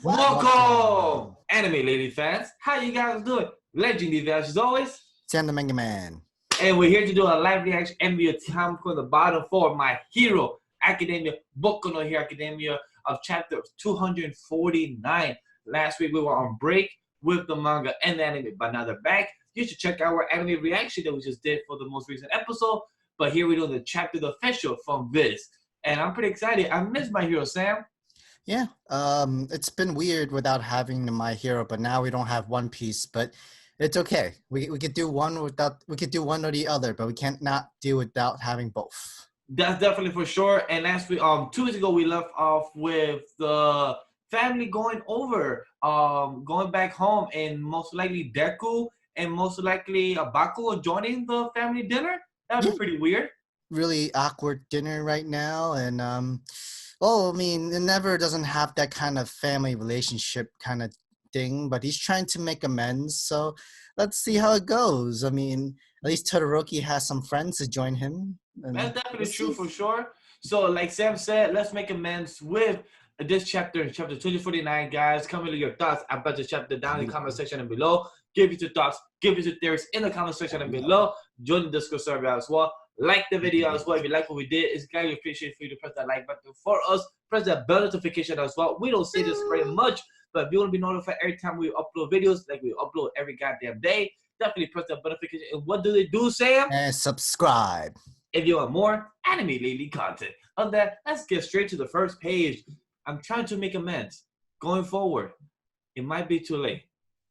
Welcome, anime lady fans. How you guys doing? Legendary fans as always. Sam the Manga Man. And we're here to do a live reaction NBA time for the bottom four. My Hero Academia, Boku no Hero Academia of chapter 249. Last week we were on break with the manga and the anime, but now they're back. You should check out our anime reaction that we just did for the most recent episode. But here we're doing the chapter, the official from Viz. And I'm pretty excited. I miss My Hero, Sam. Yeah, it's been weird without having the My Hero, but now we don't have One Piece, but it's okay. We could do one without, we could do one or the other, but we can't not do without having both. That's definitely for sure. And last week, 2 weeks ago, we left off with the family going back home, and most likely Deku and most likely Bakugou joining the family dinner. That would be pretty weird. Really awkward dinner right now, and well, I mean, it never doesn't have that kind of family relationship kind of thing, but he's trying to make amends, so let's see how it goes. I mean, at least Todoroki has some friends to join him. That's definitely true for sure. So, like Sam said, let's make amends with this chapter, chapter 249, guys. Comment with your thoughts about the chapter down in the comment section and below. Give us your thoughts, give us your theories in the comment section and below. Join the Discord server as well. Like the video as well. If you like what we did, it's greatly appreciated for you to press that like button for us. Press that bell notification as well. We don't say this very much, but if you want to be notified every time we upload videos, like we upload every goddamn day, definitely press that notification. And what do they do, Sam? And subscribe. If you want more anime lately content. On that, let's get straight to the first page. I'm trying to make amends. Going forward, it might be too late.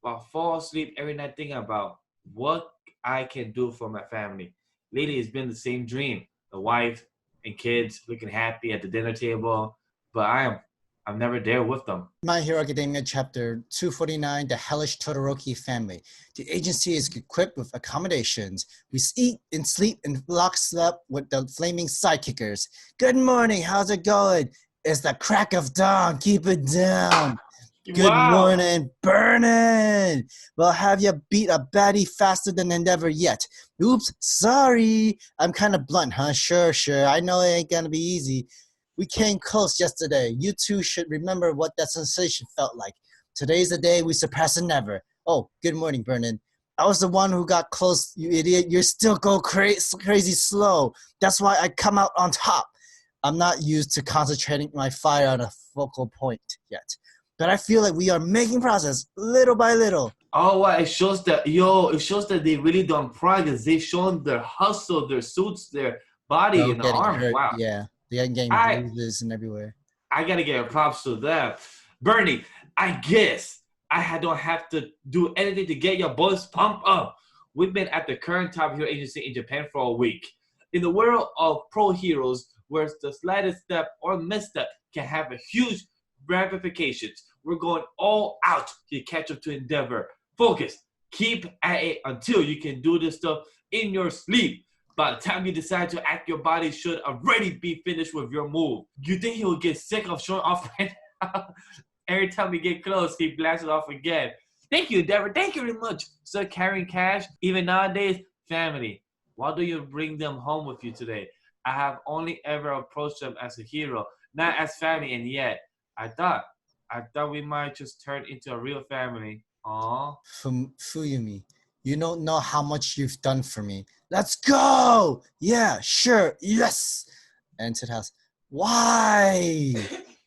I'll fall asleep every night thinking about what I can do for my family. Lately, it's been the same dream. The wife and kids looking happy at the dinner table, but I'm never there with them. My Hero Academia chapter 249, the Hellish Todoroki Family. The agency is equipped with accommodations. We eat and sleep in lockstep with the flaming sidekickers. Good morning, how's it going? It's the crack of dawn, keep it down. Good morning, burning. Well, have you beat a baddie faster than ever yet? Oops, sorry. I'm kind of blunt, huh? Sure. I know it ain't gonna be easy. We came close yesterday. You two should remember what that sensation felt like. Today's the day we surpass it never. Oh, good morning, Vernon. I was the one who got close, you idiot. You still go crazy slow. That's why I come out on top. I'm not used to concentrating my fire on a focal point yet. But I feel like we are making progress little by little. Oh, wow. It shows that, it shows that they really done progress. They've shown their hustle, their suits, their body, and the arm. Hurt. Wow. Yeah, they're getting bruises and everywhere. I got to give props to them. Bernie, I guess I don't have to do anything to get your boys pumped up. We've been at the current top hero agency in Japan for a week. In the world of pro heroes, where the slightest step or misstep can have a huge ramifications. We're going all out to catch up to Endeavor. Focus. Keep at it until you can do this stuff in your sleep. By the time you decide to act, your body should already be finished with your move. You think he will get sick of showing off right now? Every time we get close, he blasts it off again. Thank you, Endeavor. Thank you very much. Still carrying cash. Even nowadays, family. Why do you bring them home with you today? I have only ever approached them as a hero, not as family, and yet I thought we might just turn into a real family. Aww. Fuyumi, you don't know how much you've done for me. Let's go! Yeah, sure, yes! Enter the house. Why?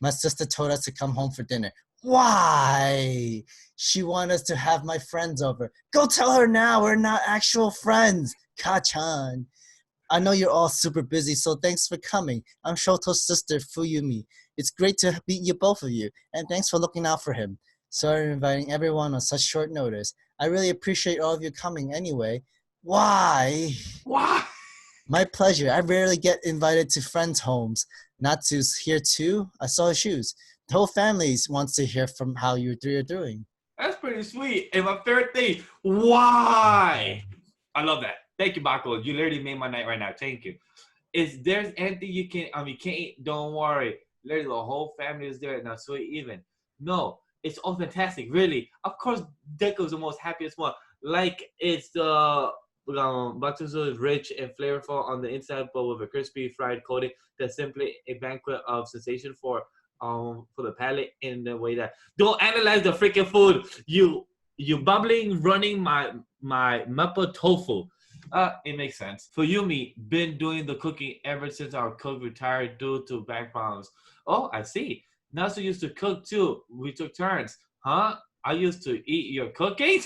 My sister told us to come home for dinner. Why? She wanted us to have my friends over. Go tell her now, we're not actual friends. Ka-chan. I know you're all super busy, so thanks for coming. I'm Shoto's sister, Fuyumi. It's great to meet you, both of you, and thanks for looking out for him. Sorry for inviting everyone on such short notice. I really appreciate all of you coming anyway. Why? Why? My pleasure. I rarely get invited to friends' homes. Not to hear too. I saw his shoes. The whole family wants to hear from how you three are doing. That's pretty sweet. And my favorite thing, why? I love that. Thank you, Bakugou. You literally made my night right now. Thank you. If there's anything you can't eat, don't worry. Literally, the whole family is there, not so even. No, it's all fantastic, really. Of course, Deku is the most happiest one. Like, it's the Bakugou is rich and flavorful on the inside, but with a crispy fried coating that's simply a banquet of sensation for for the palate in the way that don't analyze the freaking food. You bubbling running my mapo tofu. It makes sense. For Yumi, been doing the cooking ever since our cook retired due to back problems. Oh, I see. Nasu used to cook too. We took turns. Huh? I used to eat your cooking?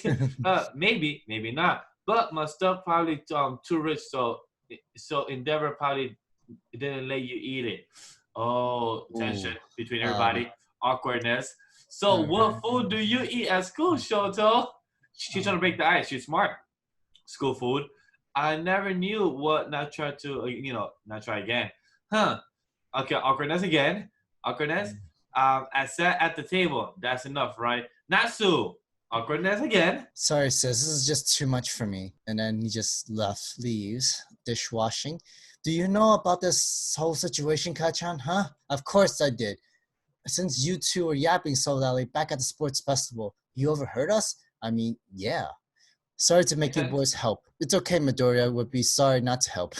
Maybe, maybe not. But my stuff probably too rich, so Endeavor probably didn't let you eat it. Oh, tension Ooh. between Um, everybody, awkwardness. So, what mhm. food do you eat at school, Shoto? She's trying to break the ice. She's smart. School food. I never knew what not try to, not try again. Huh. Okay, awkwardness again. Awkwardness. I sat at the table. That's enough, right? Natsu. Awkwardness again. Sorry, sis. This is just too much for me. And then he just leaves. Dishwashing. Do you know about this whole situation, Kachan? Huh? Of course I did. Since you two were yapping so loudly back at the sports festival, you overheard us? I mean, yeah. Sorry to make you And boys help. It's okay, Midoriya would be sorry not to help.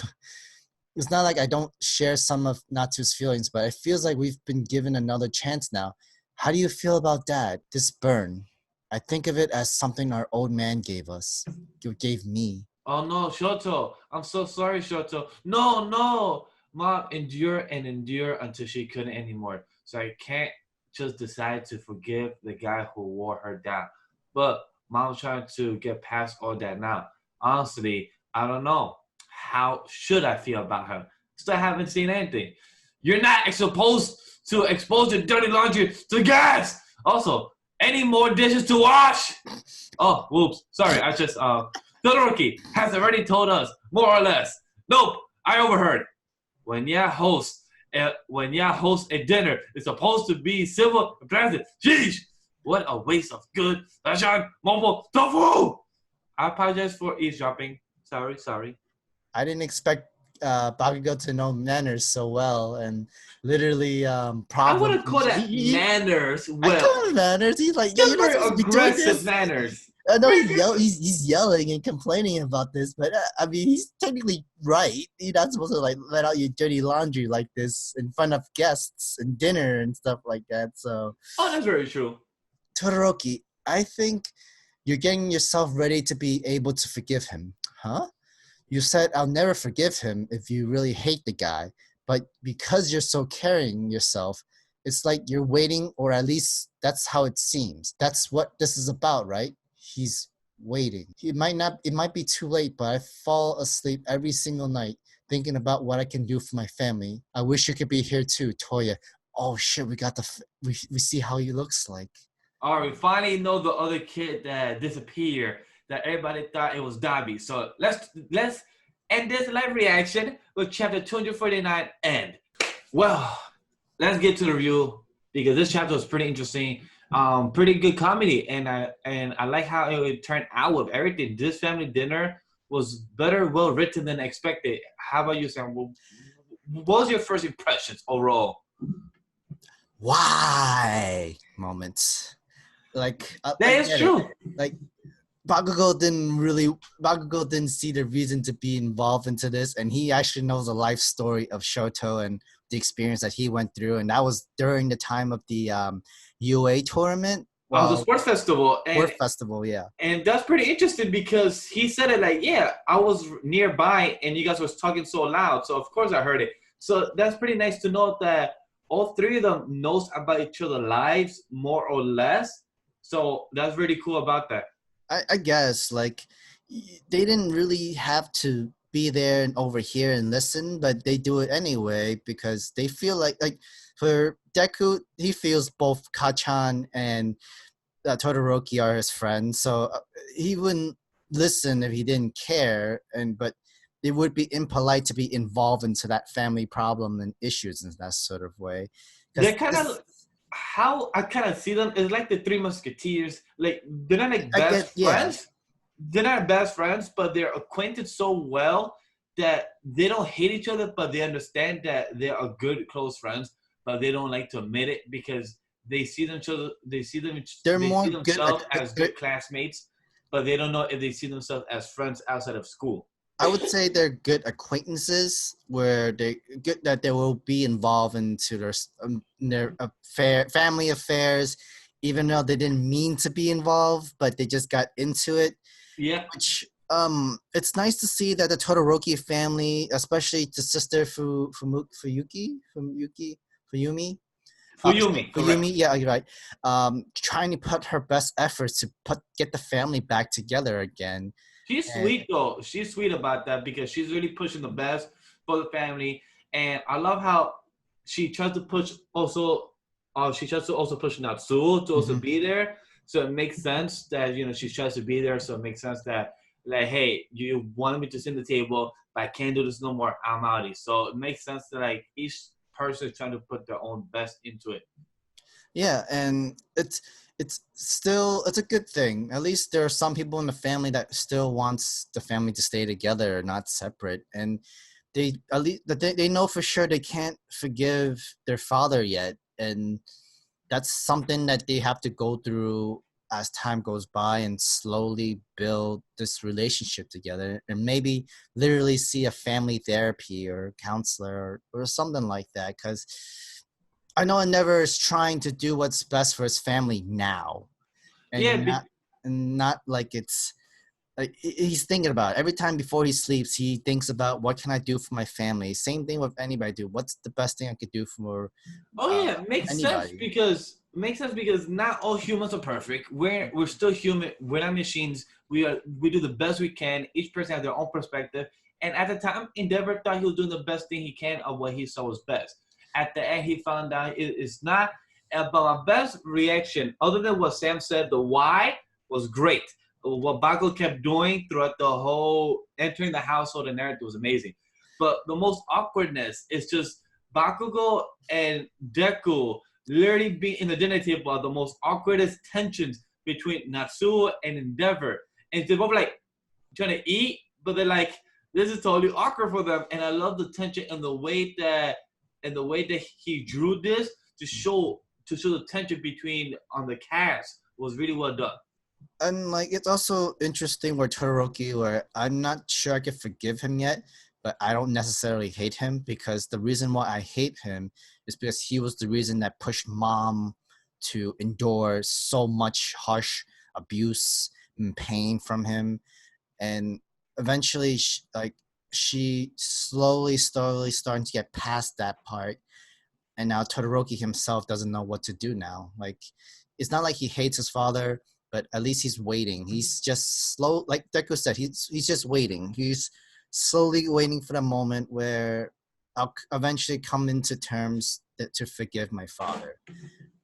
It's not like I don't share some of Natsu's feelings, but it feels like we've been given another chance now. How do you feel about that? This burn. I think of it as something our old man gave us. Gave me. oh no, Shoto. I'm so sorry, Shoto. No, no. Mom endure and endure until she couldn't anymore. So I can't just decide to forgive the guy who wore her down. But mom's trying to get past all that now. Honestly, I don't know. How should I feel about her? Still haven't seen anything. You're not supposed to expose your dirty laundry to gas. Also, any more dishes to wash? Oh, whoops. Sorry, I just Todoroki has already told us, more or less. Nope, I overheard. When ya host a dinner, it's supposed to be civil and pleasant. Sheesh! What a waste of good Rashan Momo tofu! I apologize for eavesdropping. Sorry. I didn't expect Bakugo to know manners so well and literally I problem. wouldn't call that manners. I Well, call him manners. He's like, yo, just you're not very supposed to be doing aggressive this. manners. I know he's yelling and complaining about this, but I mean he's technically right. You're not supposed to like let out your dirty laundry like this in front of guests and dinner and stuff like that. So Oh, that's very true. Todoroki, I think you're getting yourself ready to be able to forgive him, huh? You said I'll never forgive him if you really hate the guy, but because you're so caring yourself, it's like you're waiting, or at least that's how it seems. That's what this is about, right? He's waiting. It might be too late, but I fall asleep every single night thinking about what I can do for my family. I wish you could be here too, Toya. Oh shit, we see how he looks like. All right, we finally know the other kid that disappeared. That everybody thought it was Dabi. So let's end this live reaction with chapter 249 end. Well, let's get to the review because this chapter was pretty interesting. Pretty good comedy, and I like how it turned out with everything. This family dinner was well written than expected. How about you, Sam? What was your first impressions overall? Why moments? Like That I is get it. true. Like Bakugo didn't see the reason to be involved into this, and he actually knows the life story of Shoto and the experience that he went through, and that was during the time of the UA tournament. The Well, sports festival, and World Festival, yeah. and that's pretty interesting because he said it like, yeah, I was nearby and you guys was talking so loud, so of course I heard it. So that's pretty nice to know that all three of them knows about each other's lives more or less. So that's really cool about that. I guess like they didn't really have to be there and over here and listen, but they do it anyway because they feel like for Deku, he feels both Kachan and Todoroki are his friends, so he wouldn't listen if he didn't care. But it would be impolite to be involved into that family problem and issues in that sort of way. They're Because kind of how I kind of see them is like the Three Musketeers. Like they're not like I get, best yeah, friends. They're not best friends, but they're acquainted so well that they don't hate each other, but they understand that they are good close friends, but they don't like to admit it because they see themselves they're they more see good like themselves as good classmates, but they don't know if they see themselves as friends outside of school. I would say they're good acquaintances where they good that they will be involved into their family affairs, even though they didn't mean to be involved, but they just got into it. Yeah, Which it's nice to see that the Todoroki family, especially the sister Fuyumi, Fuyumi, Fuyumi, correct. yeah, you're right. Trying to put her best efforts to get the family back together again. She's And sweet though. She's sweet about that because she's really pushing the best for the family, and I love how she tries to push also. She tries to also push Natsuo to also mhm. be there. So it makes sense that she tries to be there. So it makes sense that like, hey, you wanted me to sit at the table, but I can't do this no more. I'm outie. So it makes sense that like each person is trying to put their own best into it. Yeah, and it's a good thing. At least there are some people in the family that still wants the family to stay together, not separate. And they at least they know for sure they can't forgive their father yet, and that's something that they have to go through as time goes by and slowly build this relationship together, and maybe literally see a family therapy or counselor or something like that. Because I know Endeavor is trying to do what's best for his family now, Yeah, and not like it's like he's thinking about it. Every time before he sleeps. He thinks about what can I do for my family. Same thing with anybody. Do what's the best thing I could do for oh uh, yeah, anybody. makes sense because not all humans are perfect. We're still human. We're not machines. We do the best we can. Each person has their own perspective. And at the time, Endeavor thought he was doing the best thing he can of what he saw was best. At the end, he found out it's not. But my best reaction, other than what Sam said, the why was great. What Bago kept doing throughout the whole entering the household and narrative was amazing. But the most awkwardness is just Bakugo and Deku literally being in the dinner table are the most awkwardest tensions between Natsuo and Endeavor. And they're both like trying to eat, but they're like, this is totally awkward for them. And I love the tension and the way that he drew this to show the tension between on the cast was really well done. And like it's also interesting where Todoroki, where I'm not sure I could forgive him yet, but I don't necessarily hate him because the reason why I hate him is because he was the reason that pushed mom to endure so much harsh abuse and pain from him, and eventually, she slowly starting to get past that part, and now Todoroki himself doesn't know what to do now. Like, it's not like he hates his father, but at least he's waiting. He's just slow, like Deku said. He's just waiting. He's slowly waiting for the moment where I'll eventually come into terms to forgive my father,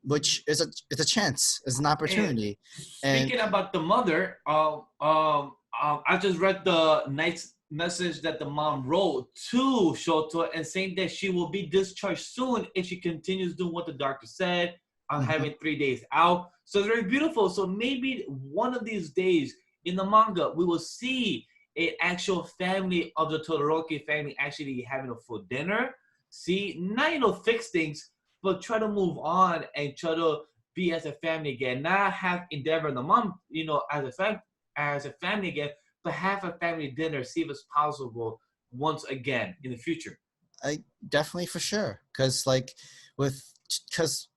which is it's a chance, it's an And opportunity, and speaking about the mother, I just read the nice message that the mom wrote to Shoto and saying that she will be discharged soon if she continues doing what the doctor said on mhm. having 3 days out. So it's very beautiful. So maybe one of these days in the manga, we will see an actual family of the Todoroki family actually having a full dinner. See, not fix things, but try to move on and try to be as a family again, not have Endeavor and the mom, as a family again, but have a family dinner, see if it's possible once again in the future. I definitely for sure, because like with because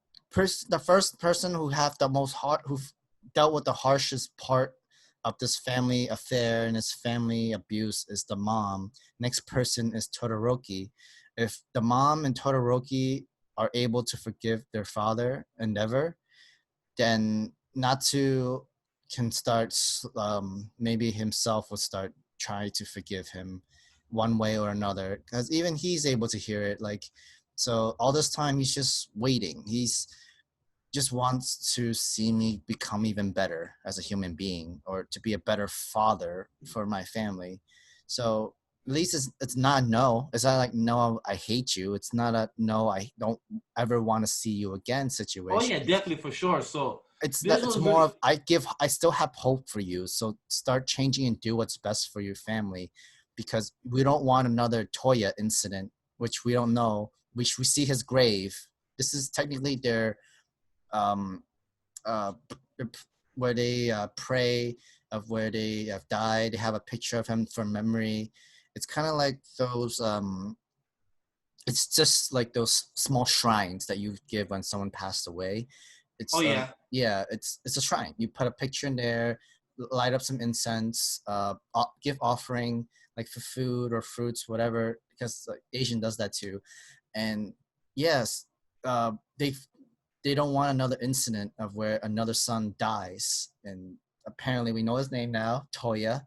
the first person who have the most hard who dealt with the harshest part of this family affair and this family abuse is the mom. Next person is Todoroki. If the mom and Todoroki are able to forgive their father Endeavor, then Natsu can start maybe himself will start trying to forgive him one way or another, because even he's able to hear it. Like, so all this time he's just waiting. He's just wants to see me become even better as a human being, or to be a better father for my family. So at least it's not a no. It's not like no, I hate you. It's not a no, I don't ever want to see you again Oh situation. yeah, definitely for sure. So It's this that it's was more very of I still have hope for you, so start changing and do what's best for your family, because we don't want another Toya incident, which we don't know, which we see his grave. This is technically their um where they pray of where they have died. They have a picture of him for memory. It's kind of like those it's just like those small shrines that you give when someone passed away. It's Oh yeah. yeah, it's a shrine. You put a picture in there, light up some incense, give offering like for food or fruits, whatever, because like, Asian does that too. And yes, uh, they don't want another incident of where another son dies. And apparently we know his name now, Toya.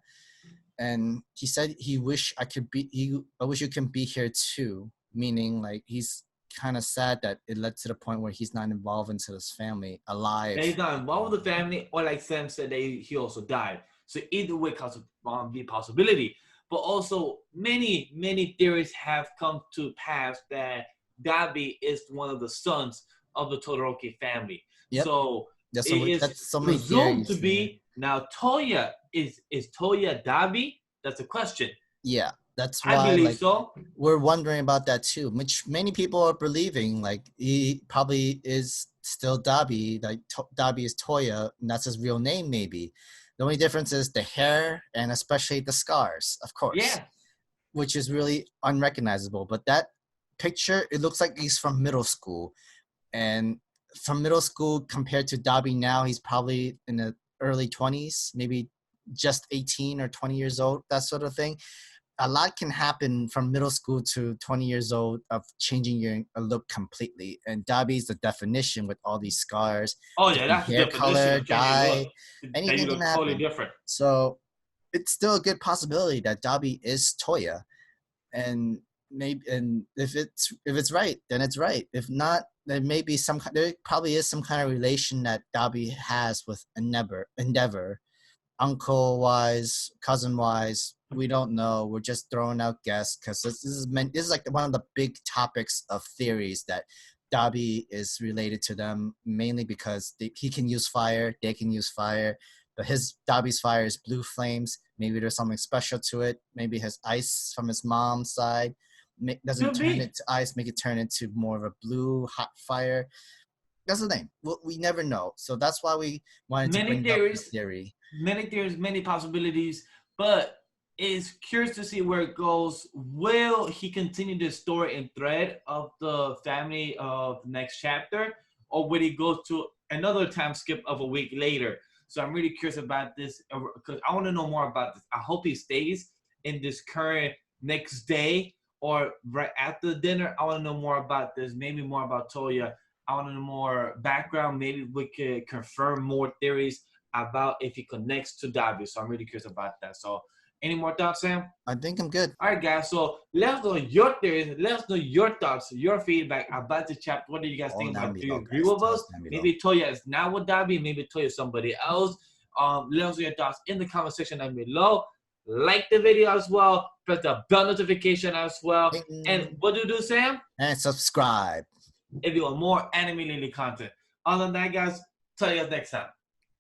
And he said I wish you can be here too, meaning like he's kind of sad that it led to the point where he's not involved into this family alive. He's not involved with the family, or like Sam said, he also died. So either way could be a possibility. But also, many theories have come to pass that Dabi is one of the sons of the Todoroki family. Yep. So that's so many presumed theories, to be. Now Toya is Toya Dabi? That's a question. Yeah, that's I why believe like so. we're wondering about that too, which many people are believing like he probably is still Dabi, like Dabi is Toya, and that's his real name maybe. The only difference is the hair and especially the scars, of course. Yeah. Which is really unrecognizable. But that picture, it looks like he's from middle school. And from middle school compared to Dabi now, he's probably in the early 20s, maybe just 18 or 20 years old, that sort of thing. A lot can happen from middle school to 20 years old of changing your look completely. And Dabi is the definition with all these scars. Oh yeah, that's the hair definition color, of changing dye, look. anything You can look totally happen. different. So it's still a good possibility that Dabi is Toya. And maybe, and if it's right, then it's right. If not, there probably is some kind of relation that Dabi has with Endeavor, uncle wise, cousin wise. We don't know. We're just throwing out guess because this is like one of the big topics of theories that Dabi is related to them, mainly because he can use fire, they can use fire, but Dabi's fire is blue flames. Maybe there's something special to it. Maybe his ice from his mom's side doesn't turn it to ice, make it turn into more of a blue hot fire. That's the thing. We never know. So that's why we wanted to bring up this theory. Many theories, many possibilities, but it's curious to see where it goes. Will he continue the story and thread of the family of next chapter, or will he go to another time skip of a week later? So I'm really curious about this because I want to know more about this. I hope he stays in this current next day or right after dinner. I want to know more about this, maybe more about Toya. I want to know more background. Maybe we could confirm more theories about if he connects to Dabi. So I'm really curious about that. So any more thoughts, Sam? I think I'm good. All right, guys. So let us know your theories. Let us know your thoughts, your feedback about the chapter. What do you guys think about it? Do you agree with us? Maybe Toya is not with Dabi. Maybe Toya is somebody else. Let us know your thoughts in the comment section down below. Like the video as well. Press the bell notification as well. And what do you do, Sam? And subscribe If you want more anime related content. Other than that, guys, tell you guys next time.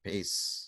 Peace.